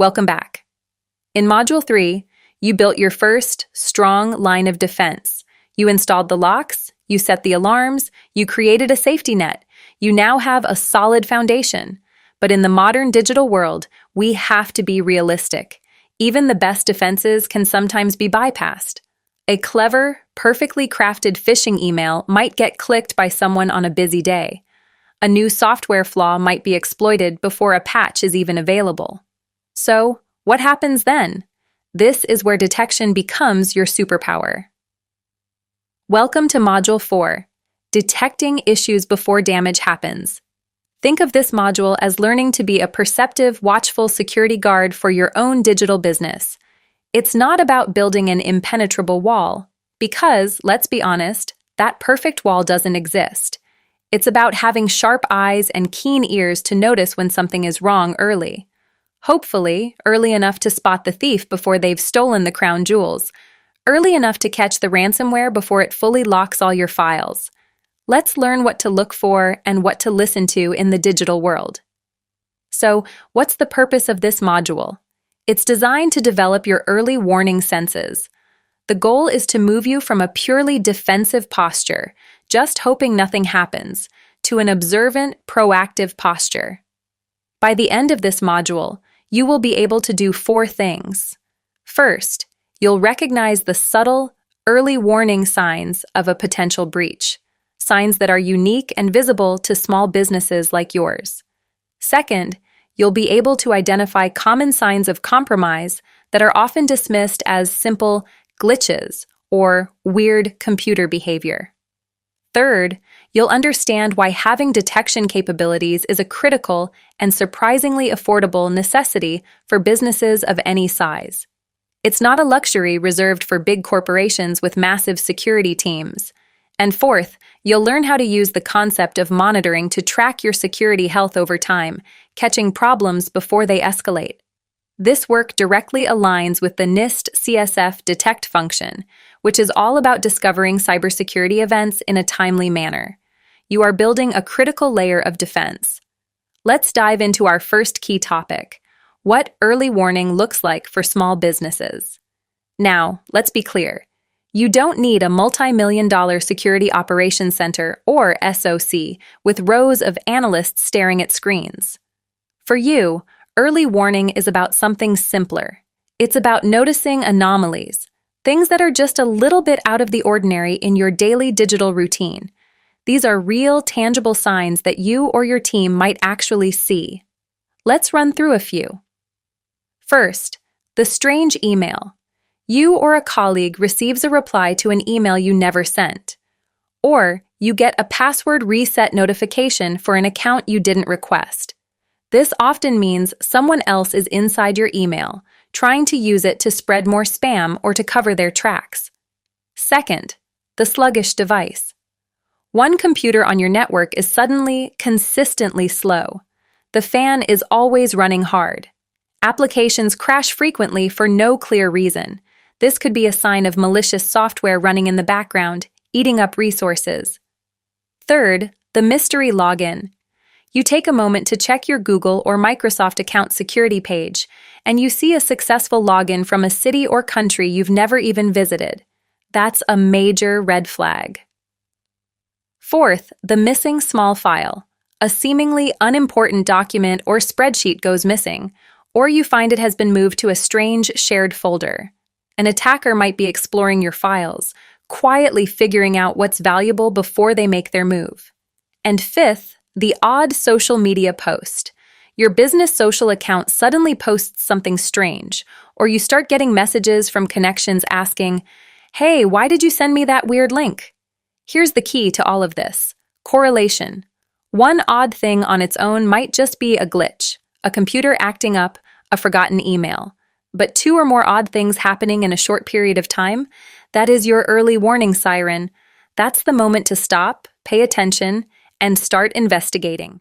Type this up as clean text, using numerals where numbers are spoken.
Welcome back. In Module 3, you built your first strong line of defense. You installed the locks, you set the alarms, you created a safety net. You now have a solid foundation. But in the modern digital world, we have to be realistic. Even the best defenses can sometimes be bypassed. A clever, perfectly crafted phishing email might get clicked by someone on a busy day. A new software flaw might be exploited before a patch is even available. So, what happens then? This is where detection becomes your superpower. Welcome to Module 4, Detecting Issues Before Damage Happens. Think of this module as learning to be a perceptive, watchful security guard for your own digital business. It's not about building an impenetrable wall, because, let's be honest, that perfect wall doesn't exist. It's about having sharp eyes and keen ears to notice when something is wrong early. Hopefully, early enough to spot the thief before they've stolen the crown jewels. Early enough to catch the ransomware before it fully locks all your files. Let's learn what to look for and what to listen to in the digital world. So, what's the purpose of this module? It's designed to develop your early warning senses. The goal is to move you from a purely defensive posture, just hoping nothing happens, to an observant, proactive posture. By the end of this module, you will be able to do 4 things. First, you'll recognize the subtle, early warning signs of a potential breach, signs that are unique and visible to small businesses like yours. Second, you'll be able to identify common signs of compromise that are often dismissed as simple glitches or weird computer behavior. Third, you'll understand why having detection capabilities is a critical and surprisingly affordable necessity for businesses of any size. It's not a luxury reserved for big corporations with massive security teams. And fourth, you'll learn how to use the concept of monitoring to track your security health over time, catching problems before they escalate. This work directly aligns with the NIST CSF detect function, which is all about discovering cybersecurity events in a timely manner. You are building a critical layer of defense. Let's dive into our first key topic: what early warning looks like for small businesses. Now, let's be clear. You don't need a multi-million-dollar security operations center, or SOC, with rows of analysts staring at screens. For you, early warning is about something simpler. It's about noticing anomalies, things that are just a little bit out of the ordinary in your daily digital routine. These are real, tangible signs that you or your team might actually see. Let's run through a few. First, the strange email. You or a colleague receives a reply to an email you never sent. Or you get a password reset notification for an account you didn't request. This often means someone else is inside your email, trying to use it to spread more spam or to cover their tracks. Second, the sluggish device. One computer on your network is suddenly, consistently slow. The fan is always running hard. Applications crash frequently for no clear reason. This could be a sign of malicious software running in the background, eating up resources. Third, the mystery login. You take a moment to check your Google or Microsoft account security page, and you see a successful login from a city or country you've never even visited. That's a major red flag. Fourth, the missing small file. A seemingly unimportant document or spreadsheet goes missing, or you find it has been moved to a strange shared folder. An attacker might be exploring your files, quietly figuring out what's valuable before they make their move. And fifth, the odd social media post. Your business social account suddenly posts something strange, or you start getting messages from connections asking, "Hey, why did you send me that weird link?" Here's the key to all of this: correlation. One odd thing on its own might just be a glitch, a computer acting up, a forgotten email. But 2 or more odd things happening in a short period of time, that is your early warning siren. That's the moment to stop, pay attention, and start investigating.